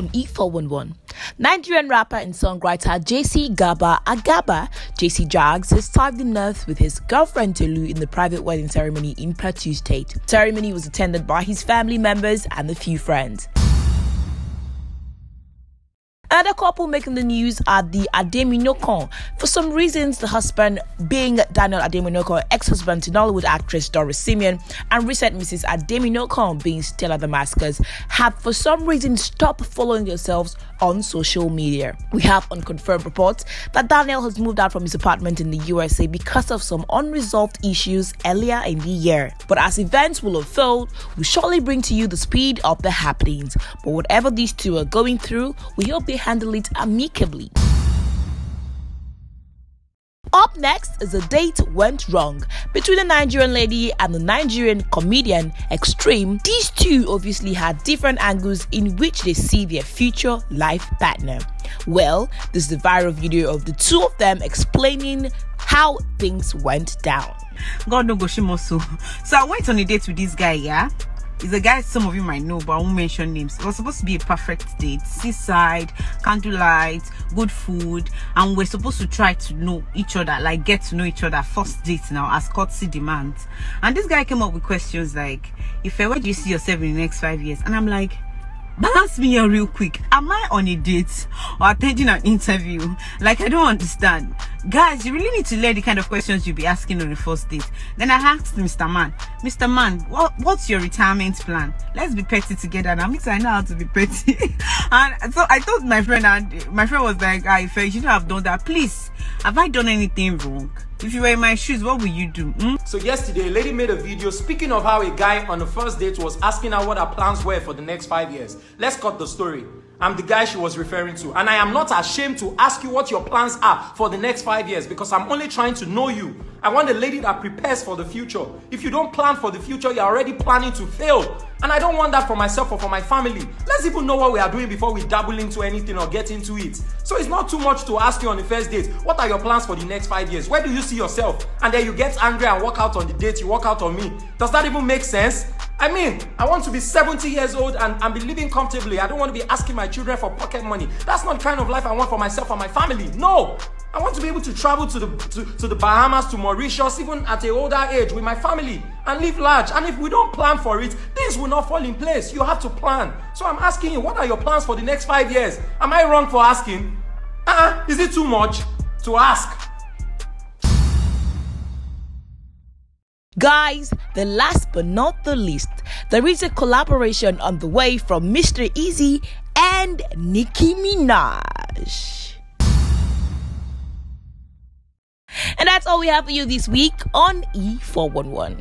on E411. Nigerian rapper and songwriter JC Agaba, JC Jags, has tied the nerve with his girlfriend Tolu in the private wedding ceremony in Plateau State. The ceremony was attended by his family members and a few friends. Another couple making the news are the Ademinokon. For some reasons, the husband, being Daniel Ademinokon, ex-husband to Nollywood actress Doris Simeon, and recent Mrs. Ademinokon, being Stella Damascus, have for some reason stopped following themselves on social media. We have unconfirmed reports that Daniel has moved out from his apartment in the USA because of some unresolved issues earlier in the year. But as events will unfold, we'll surely bring to you the speed of the happenings. But whatever these two are going through, we hope they handle it amicably. Up next is a date went wrong between the Nigerian lady and the Nigerian comedian Extreme. These two obviously had different angles in which they see their future life partner. Well, this is the viral video of the two of them explaining how things went down. God no go shimoso. So I went on a date with this guy, yeah? He's a guy some of you might know, but I won't mention names. It was supposed to be a perfect date. Seaside, candlelight, good food. And we're supposed to try to know each other, like get to know each other. First date now, as courtesy demands. And this guy came up with questions like, where do you see yourself in the next 5 years? And I'm like, balance me here real quick. Am I on a date or attending an interview? Like, I don't understand. Guys, you really need to learn the kind of questions you'll be asking on the first date. Then I asked Mr. Man, what's your retirement plan? Let's be petty together now. Because I know how to be petty. And so I told my friend, and my friend was like, I felt you shouldn't have done that. Please, have I done anything wrong? If you were in my shoes, what would you do? So yesterday, a lady made a video speaking of how a guy on the first date was asking her what her plans were for the next 5 years. Let's cut the story. I'm the guy she was referring to, and I am not ashamed to ask you what your plans are for the next 5 years because I'm only trying to know you. I want a lady that prepares for the future. If you don't plan for the future, you're already planning to fail. And I don't want that for myself or for my family. Let's even know what we are doing before we dabble into anything or get into it. So it's not too much to ask you on the first date, what are your plans for the next 5 years? Where do you see yourself? And then you get angry and walk out on the date, you walk out on me. Does that even make sense? I mean, I want to be 70 years old and be living comfortably. I don't want to be asking my children for pocket money. That's not the kind of life I want for myself and my family. No! I want to be able to travel to the Bahamas, to Mauritius, even at an older age with my family and live large. And if we don't plan for it, things will not fall in place. You have to plan. So I'm asking you, what are your plans for the next 5 years? Am I wrong for asking? Is it too much to ask? Guys, the last but not the least, there is a collaboration on the way from Mr. Eazi and NickI Minaj. And that's all we have for you this week on E411.